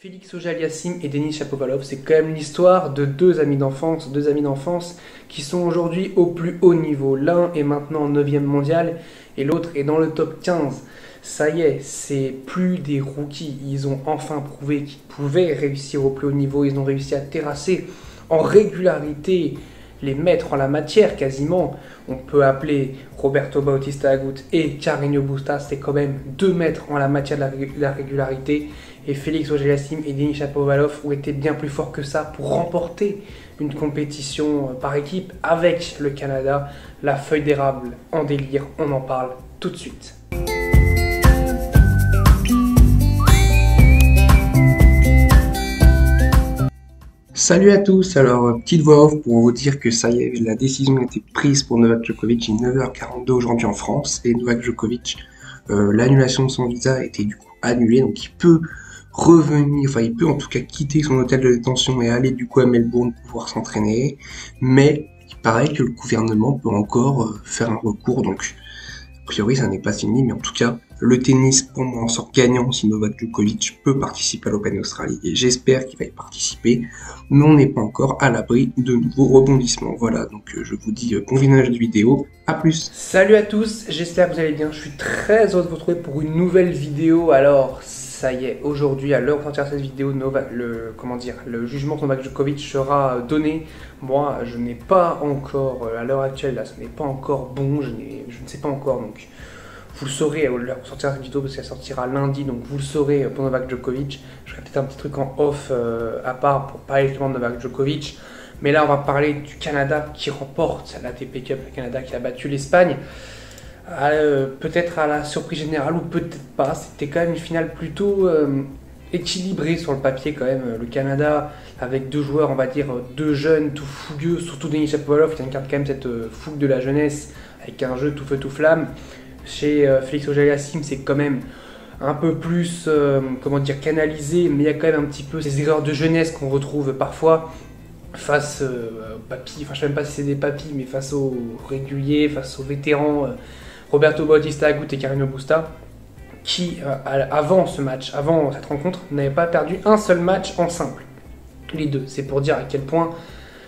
Félix Auger-Aliassime et Denis Shapovalov, c'est quand même l'histoire de deux amis d'enfance qui sont aujourd'hui au plus haut niveau. L'un est maintenant 9e mondial et l'autre est dans le top 15. Ça y est, c'est plus des rookies. Ils ont enfin prouvé qu'ils pouvaient réussir au plus haut niveau. Ils ont réussi à terrasser en régularité les maîtres en la matière quasiment. On peut appeler Roberto Bautista Agut et Carreño Busta, c'est quand même 2 maîtres en la matière de la régularité. Et Félix Auger-Aliassime et Denis Shapovalov ont été bien plus forts que ça pour remporter une compétition par équipe avec le Canada. La feuille d'érable en délire, on en parle tout de suite. Salut à tous, alors petite voix off pour vous dire que ça y est, la décision a été prise pour Novak Djokovic, il est 9h42 aujourd'hui en France, et Novak Djokovic, l'annulation de son visa a été du coup annulée, donc il peut revenir, enfin il peut en tout cas quitter son hôtel de détention et aller du coup à Melbourne pour pouvoir s'entraîner, mais il paraît que le gouvernement peut encore faire un recours, donc a priori ça n'est pas fini, mais en tout cas le tennis pour moi en sort gagnant si Novak Djokovic peut participer à l'Open d'Australie et j'espère qu'il va y participer, mais on n'est pas encore à l'abri de nouveaux rebondissements. Voilà, donc je vous dis bon visionnage de vidéo, à plus. Salut à tous, j'espère que vous allez bien, je suis très heureux de vous retrouver pour une nouvelle vidéo. Alors ça y est, aujourd'hui à l'heure de sortir cette vidéo, le jugement de Novak Djokovic sera donné. Moi je n'ai pas encore, à l'heure actuelle là, ce n'est pas encore bon, je ne sais pas encore, donc vous le saurez à l'heure de sortir cette vidéo parce qu'elle sortira lundi, donc vous le saurez pour Novak Djokovic. Je ferai peut-être un petit truc en off à part pour parler justement de Novak Djokovic. Mais là on va parler du Canada qui remporte l'ATP Cup, le Canada qui a battu l'Espagne. Peut-être à la surprise générale ou peut-être pas, c'était quand même une finale plutôt équilibrée sur le papier quand même. Le Canada avec 2 joueurs, on va dire 2 jeunes tout fougueux, surtout Denis Shapovalov qui incarne quand même cette fougue de la jeunesse avec un jeu tout feu tout flamme. Chez Félix Auger-Aliassime, c'est quand même un peu plus canalisé, mais il y a quand même un petit peu ces erreurs de jeunesse qu'on retrouve parfois face aux papis, enfin je ne sais même pas si c'est des papis, mais face aux réguliers, face aux vétérans Roberto Bautista Agut et Carreño Busta, qui avant ce match, avant cette rencontre, n'avaient pas perdu un seul match en simple. Les deux, c'est pour dire à quel point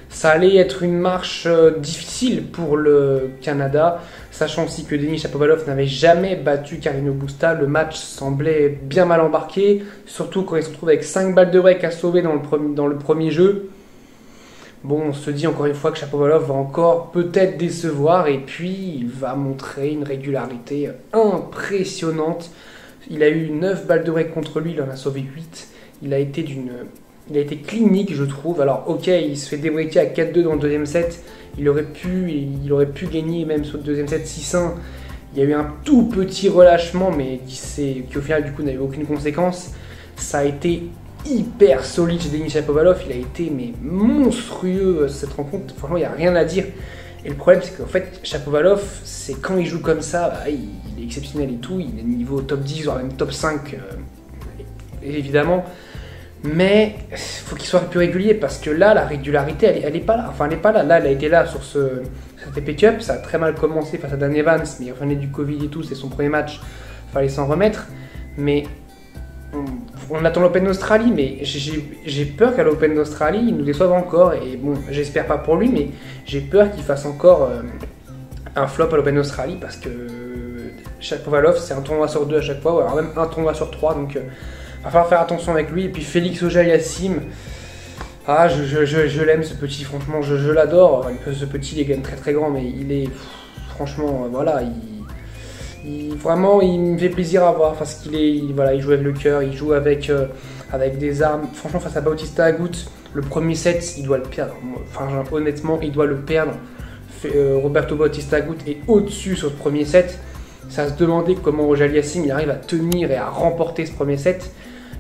ça allait être une marche difficile pour le Canada, sachant aussi que Denis Shapovalov n'avait jamais battu Carreño Busta. Le match semblait bien mal embarqué, surtout quand il se retrouve avec 5 balles de break à sauver dans le premier jeu. Bon, on se dit encore une fois que Shapovalov va encore peut-être décevoir et puis il va montrer une régularité impressionnante. Il a eu 9 balles de break contre lui, il en a sauvé 8. Il a été clinique, je trouve. Alors, ok, il se fait débreaker à 4-2 dans le deuxième set. Il aurait pu gagner même sur le deuxième set 6-1. Il y a eu un tout petit relâchement, mais qui au final, du coup, n'avait aucune conséquence. Ça a été hyper solide chez Denis Shapovalov. Il a été monstrueux cette rencontre. Franchement, il n'y a rien à dire. Et le problème, c'est qu'en fait, Shapovalov, c'est quand il joue comme ça, il est exceptionnel et tout. Il est niveau top 10, voire même top 5, évidemment. Mais il faut qu'il soit plus régulier parce que là, la régularité, elle est pas là. Enfin, elle n'est pas là. Là, elle a été là sur ce ATP Cup. Ça a très mal commencé face à Dan Evans, mais il revenait du Covid et tout. C'est son premier match. Il fallait s'en remettre. Mais on attend l'Open d'Australie. Mais j'ai peur qu'à l'Open d'Australie, il nous déçoive encore. Et bon, j'espère pas pour lui, mais j'ai peur qu'il fasse encore un flop à l'Open d'Australie parce que Shapovalov, c'est un tournoi sur 2 à chaque fois, ou alors même un tournoi sur 3. Donc, il va falloir faire attention avec lui. Et puis Félix Auger-Aliassime, je l'aime ce petit, franchement, je l'adore. Ce petit, il est quand même très très grand, mais il est, franchement, voilà, vraiment, il me fait plaisir à voir parce il joue avec le cœur, il joue avec des armes. Franchement, face à Bautista Agut, le premier set, il doit le perdre. Enfin, honnêtement, il doit le perdre. Roberto Bautista Agut est au-dessus sur ce premier set. Ça se demandait comment Auger-Aliassime il arrive à tenir et à remporter ce premier set.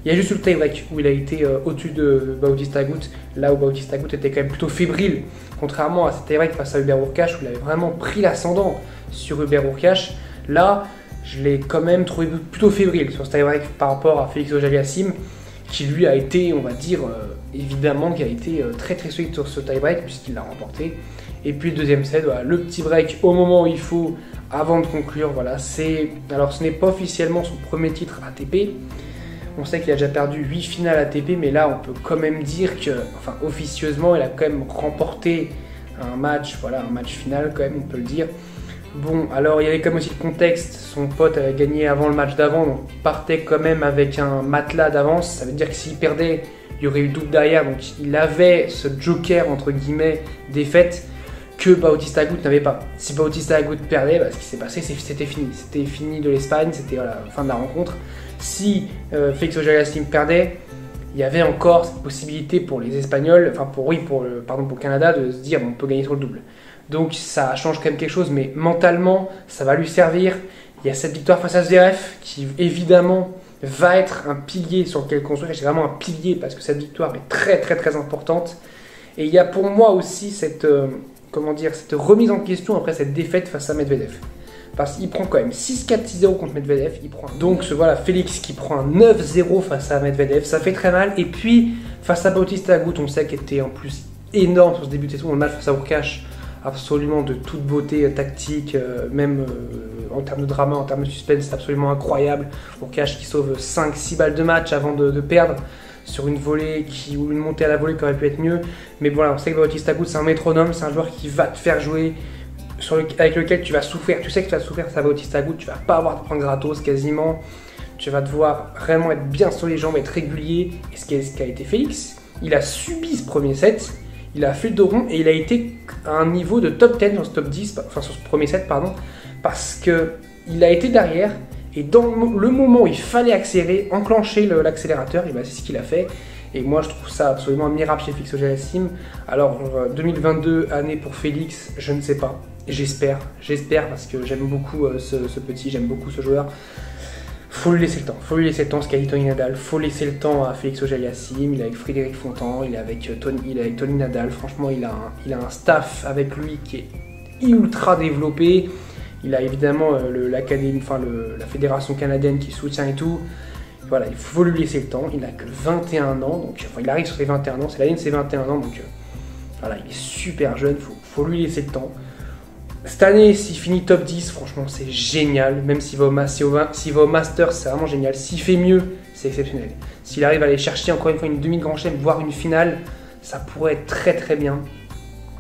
Il y a juste eu le tie-break où il a été au-dessus de Bautista Agut, là où Bautista Agut était quand même plutôt fébrile, contrairement à ce tie-break face à Hubert Hurkacz où il avait vraiment pris l'ascendant sur Hubert Hurkacz. Là, je l'ai quand même trouvé plutôt fébrile sur ce tie-break par rapport à Félix Auger-Aliassime, qui lui a été, on va dire, évidemment, qui a été très très solide sur ce tie-break puisqu'il l'a remporté. Et puis le deuxième set, voilà, le petit break au moment où il faut, avant de conclure. Voilà, alors ce n'est pas officiellement son premier titre ATP. On sait qu'il a déjà perdu 8 finales ATP, mais là, on peut quand même dire que, enfin, officieusement, il a quand même remporté un match, voilà, un match final, quand même, on peut le dire. Bon, alors, il y avait quand même aussi le contexte. Son pote avait gagné avant le match d'avant, donc il partait quand même avec un matelas d'avance. Ça veut dire que s'il perdait, il y aurait eu double derrière, donc il avait ce joker, entre guillemets, défaite que Bautista Agut n'avait pas. Si Bautista Agut perdait, bah, ce qui s'est passé, c'était fini. C'était fini de l'Espagne, c'était la fin de la rencontre. Si Félix Auger-Aliassime perdait, il y avait encore cette possibilité pour les Espagnols, enfin pour le Canada, de se dire bon, on peut gagner sur le double. Donc ça change quand même quelque chose, mais mentalement, ça va lui servir. Il y a cette victoire face à Zverev qui évidemment va être un pilier sur lequel construire. C'est vraiment un pilier parce que cette victoire est très très très importante. Et il y a pour moi aussi cette remise en question après cette défaite face à Medvedev. Parce qu'il prend quand même 6-4, 6-0 contre Medvedev. Donc voilà, Félix qui prend un 9-0 face à Medvedev, ça fait très mal. Et puis face à Bautista Agut, on sait qu'il était en plus énorme sur ce début de saison. Le match face à Hurkacz, absolument de toute beauté tactique, même en termes de drama, en termes de suspense, c'est absolument incroyable. Hurkacz qui sauve 5-6 balles de match avant de perdre sur une volée ou une montée à la volée qui aurait pu être mieux. Mais voilà, on sait que Bautista Agut, c'est un métronome, c'est un joueur qui va te faire jouer, avec lequel tu vas souffrir. Tu sais que tu vas souffrir face à Bautista Agut, tu vas pas avoir de points gratos quasiment. Tu vas devoir vraiment être bien sur les jambes, être régulier. Et ce qu'a été Félix, il a subi ce premier set, il a fait le dos rond et il a été à un niveau de top 10 dans ce top 10, enfin sur ce premier set, pardon, parce qu'il a été derrière. Et dans le moment où il fallait accélérer, enclencher l'accélérateur, et ben c'est ce qu'il a fait. Et moi je trouve ça absolument admirable chez Félix Auger-Aliassime. Alors 2022, année pour Félix, je ne sais pas. J'espère parce que j'aime beaucoup ce petit, j'aime beaucoup ce joueur. Faut lui laisser le temps, ce qu'a dit Tony Nadal. Faut laisser le temps à Félix Auger-Aliassime. Il est avec Frédéric Fontan, il est avec Tony Nadal. Franchement, il a un staff avec lui qui est ultra développé. Il a évidemment l'académie, enfin la fédération canadienne qui soutient et tout. Voilà, il faut lui laisser le temps. Il n'a que 21 ans, donc enfin, il arrive sur ses 21 ans. C'est l'année de ses 21 ans, donc voilà, il est super jeune. Faut lui laisser le temps. Cette année, s'il finit top 10, franchement, c'est génial. Même s'il va au Masters, c'est vraiment génial. S'il fait mieux, c'est exceptionnel. S'il arrive à aller chercher encore une fois une demi-grand chelem, voire une finale, ça pourrait être très très bien.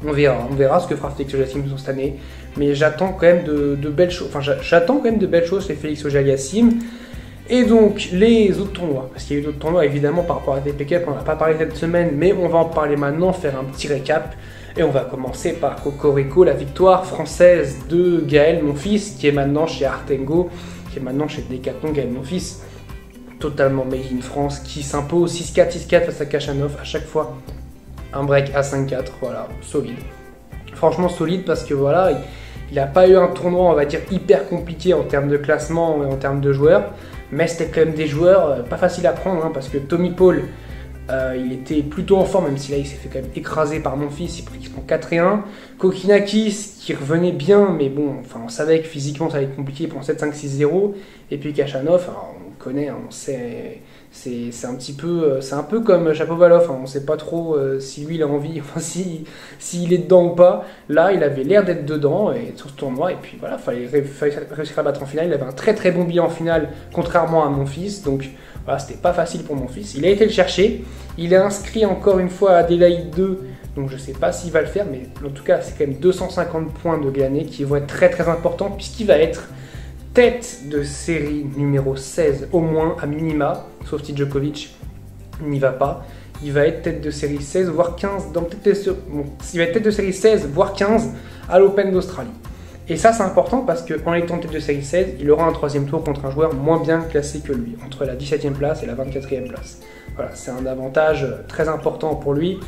On verra ce que fera Félix Auger-Aliassime cette année. Mais j'attends quand même de belles choses. Enfin, j'attends quand même de belles choses chez Félix Auger-Aliassime. Et donc, les autres tournois. Parce qu'il y a eu d'autres tournois, évidemment, par rapport à ATP Cup. On n'a pas parlé cette semaine, mais on va en parler maintenant, faire un petit récap. Et on va commencer par Cocorico, la victoire française de Gaël Monfils, qui est maintenant chez Artengo, qui est maintenant chez Decathlon. Gaël Monfils, totalement made in France, qui s'impose 6-4, 6-4 face à Khachanov. À chaque fois, un break à 5-4. Voilà, solide. Franchement solide parce que voilà, il n'a pas eu un tournoi, on va dire, hyper compliqué en termes de classement et en termes de joueurs. Mais c'était quand même des joueurs pas faciles à prendre, hein, parce que Tommy Paul, il était plutôt en forme, même si là il s'est fait quand même écraser par Monfils, il prend 4-1. Kokinakis qui revenait bien, mais bon, enfin, on savait que physiquement ça allait être compliqué, il prend 7-5-6-0. Et puis Khachanov, on connaît, on sait, c'est un peu comme Shapovalov, hein, on ne sait pas trop si lui il a envie, enfin s'il est dedans ou pas. Là il avait l'air d'être dedans et sur ce tournoi, et puis voilà, fallait réussir à battre en finale. Il avait un très très bon bilan en finale, contrairement à Monfils, donc voilà, c'était pas facile pour Monfils. Il a été le chercher, il est inscrit encore une fois à Adélaïde 2, donc je sais pas s'il va le faire, mais en tout cas c'est quand même 250 points de gagné qui vont être très très importants, puisqu'il va être tête de série numéro 16 au moins à minima, sauf si Djokovic n'y va pas. Il va être tête de série 16 voire 15, il va être tête de série 16 voire 15 à l'Open d'Australie. Et ça c'est important parce qu'en étant tête de série 16, il aura un troisième tour contre un joueur moins bien classé que lui, entre la 17e place et la 24e place. Voilà, c'est un avantage très important pour lui.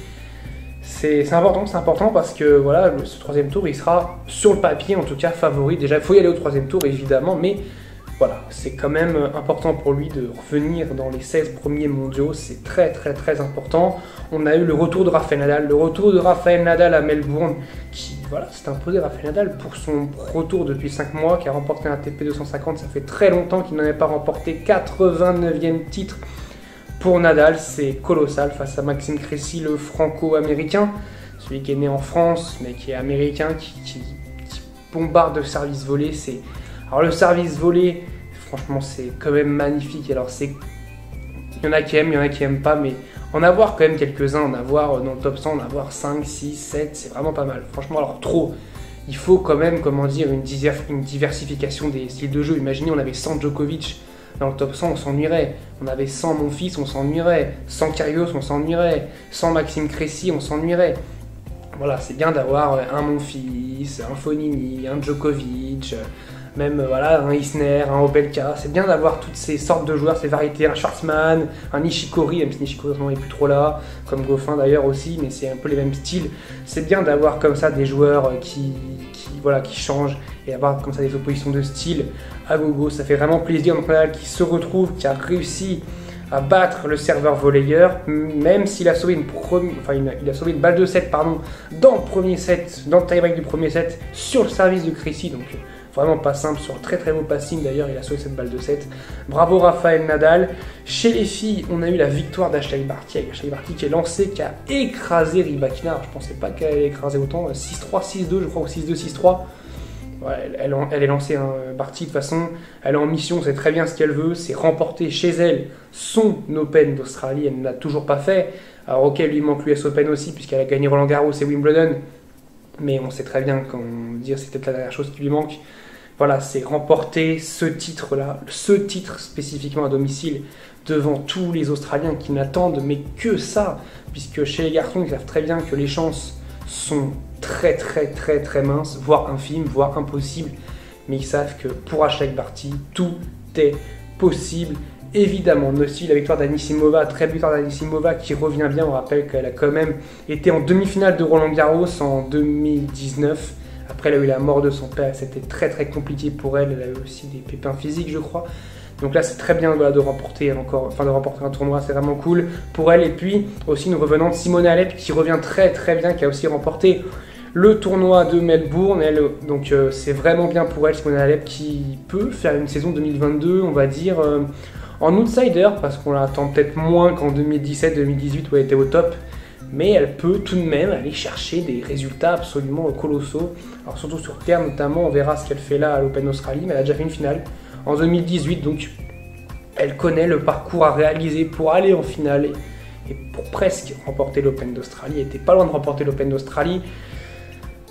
C'est important parce que voilà, ce troisième tour, il sera sur le papier en tout cas favori. Déjà, il faut y aller au troisième tour évidemment, mais voilà, c'est quand même important pour lui de revenir dans les 16 premiers mondiaux. C'est très très très important. On a eu le retour de Rafael Nadal, à Melbourne, qui voilà, s'est imposé Rafael Nadal pour son retour depuis 5 mois, qui a remporté un ATP 250. Ça fait très longtemps qu'il n'en avait pas remporté. 89e titre pour Nadal, c'est colossal face à Maxime Cressy, le franco-américain, celui qui est né en France mais qui est américain, qui bombarde de service volé. Alors le service volé, franchement c'est quand même magnifique. Alors c'est Il y en a qui aiment, il y en a qui aiment pas, mais en avoir quand même quelques-uns, en avoir dans le top 100, en avoir 5, 6, 7, c'est vraiment pas mal. Franchement, alors trop. Il faut quand même, comment dire, une diversification des styles de jeu. Imaginez, on avait 100 Djokovic dans le top 100, on s'ennuierait. On avait 100 Monfils, on s'ennuierait. 100 Kyrgios, on s'ennuierait. 100 Maxime Cressy, on s'ennuierait. Voilà, c'est bien d'avoir un Monfils, un Fognini, un Djokovic, même voilà, un Isner, un Opelka. C'est bien d'avoir toutes ces sortes de joueurs, ces variétés, un Schwartzmann, un Nishikori, même si Nishikori n'est plus trop là, comme Goffin d'ailleurs aussi, mais c'est un peu les mêmes styles. C'est bien d'avoir comme ça des joueurs qui changent et avoir comme ça des oppositions de style à gogo. Ça fait vraiment plaisir. Donc Nadal qui se retrouve, qui a réussi à battre le serveur volleyeur, même s'il a sauvé il a sauvé une balle de 7 dans le premier set, dans le tie-break du premier set, sur le service de Cressy. Donc vraiment pas simple, sur un très très beau passing d'ailleurs, il a sauvé cette balle de 7. Bravo Rafael Nadal. Chez les filles, on a eu la victoire d'Ashleigh Barty, avec Ashleigh Barty qui est lancée, qui a écrasé Rybakina. Je pensais pas qu'elle allait écraser autant, 6-3, 6-2 je crois, ou 6-2, 6-3. Ouais, elle est lancée, Barty de toute façon, elle est en mission, c'est très bien ce qu'elle veut, c'est remporter chez elle son Open d'Australie, elle ne l'a toujours pas fait. Alors ok, lui il manque l'US Open aussi, puisqu'elle a gagné Roland Garros et Wimbledon, mais on sait très bien dire c'est peut-être la dernière chose qui lui manque. Voilà, c'est remporter ce titre-là, ce titre spécifiquement à domicile, devant tous les Australiens qui n'attendent mais que ça, puisque chez les garçons, ils savent très bien que les chances sont très très très très minces, voire infimes, voire impossibles, mais ils savent que pour Ashleigh Barty, tout est possible. Évidemment, aussi la victoire d'Anisimova, très victoire d'Anisimova qui revient bien. On rappelle qu'elle a quand même été en demi-finale de Roland Garros en 2019. Après, elle a eu la mort de son père, c'était très très compliqué pour elle. Elle a eu aussi des pépins physiques, je crois. Donc là, c'est très bien de remporter un tournoi, c'est vraiment cool pour elle. Et puis aussi, nous revenons de Simona Halep qui revient très très bien, qui a aussi remporté le tournoi de Melbourne. Donc c'est vraiment bien pour elle, Simona Halep, qui peut faire une saison 2022, on va dire, en outsider, parce qu'on l'attend peut-être moins qu'en 2017-2018 où elle était au top. Mais elle peut tout de même aller chercher des résultats absolument colossaux. Alors surtout sur terre notamment, on verra ce qu'elle fait là à l'Open d'Australie, mais elle a déjà fait une finale en 2018, donc elle connaît le parcours à réaliser pour aller en finale et pour presque remporter l'Open d'Australie. Elle était pas loin de remporter l'Open d'Australie.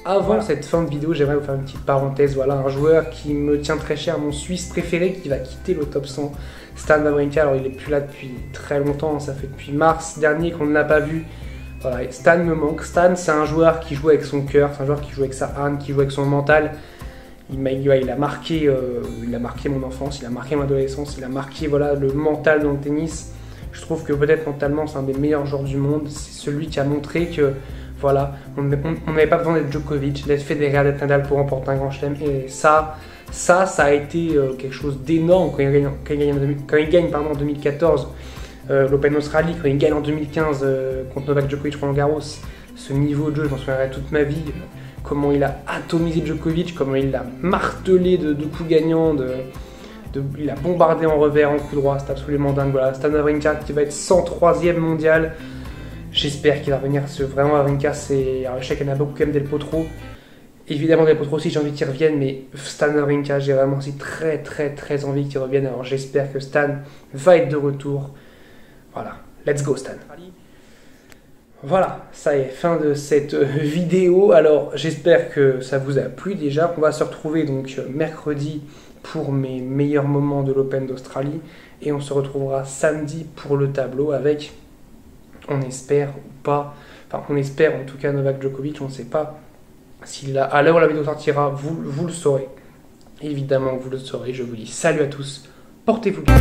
Avant cette fin de vidéo, j'aimerais vous faire une petite parenthèse. Voilà, un joueur qui me tient très cher, mon Suisse préféré, qui va quitter le top 100, Stan Wawrinka. Alors il n'est plus là depuis très longtemps, ça fait depuis mars dernier qu'on ne l'a pas vu. Voilà, Stan me manque. Stan, c'est un joueur qui joue avec son cœur, c'est un joueur qui joue avec sa âme, qui joue avec son mental. Il a marqué mon enfance, il a marqué mon adolescence, il a marqué le mental dans le tennis. Je trouve que peut-être mentalement, c'est un des meilleurs joueurs du monde. C'est celui qui a montré que voilà, on n'avait pas besoin d'être Djokovic, d'être Federer, d'être Nadal pour remporter un grand chelem. Et ça a été quelque chose d'énorme quand il gagne en 2014. L'Open d'Australie, quand il gagne en 2015 contre Novak Djokovic Roland Garros, ce niveau de jeu, je m'en souviendrai toute ma vie. Comment il a atomisé Djokovic, comment il l'a martelé de coups gagnants, il a bombardé en revers, en coup droit, c'est absolument dingue. Voilà, Stan Wawrinka qui va être 103e mondial. J'espère qu'il va revenir, vraiment Wawrinka, alors je sais qu'il y en a beaucoup quand même Del Potro. Évidemment Del Potro aussi, j'ai envie qu'il revienne, mais Stan Wawrinka, j'ai vraiment aussi très très très envie qu'il revienne. Alors j'espère que Stan va être de retour. Voilà, let's go Stan. Voilà, ça y est, fin de cette vidéo. Alors j'espère que ça vous a plu déjà. On va se retrouver donc mercredi pour mes meilleurs moments de l'Open d'Australie. Et on se retrouvera samedi pour le tableau avec, on espère ou pas, enfin on espère en tout cas Novak Djokovic, on ne sait pas. À l'heure où la vidéo sortira, vous le saurez. Évidemment vous le saurez, je vous dis salut à tous, portez-vous bien.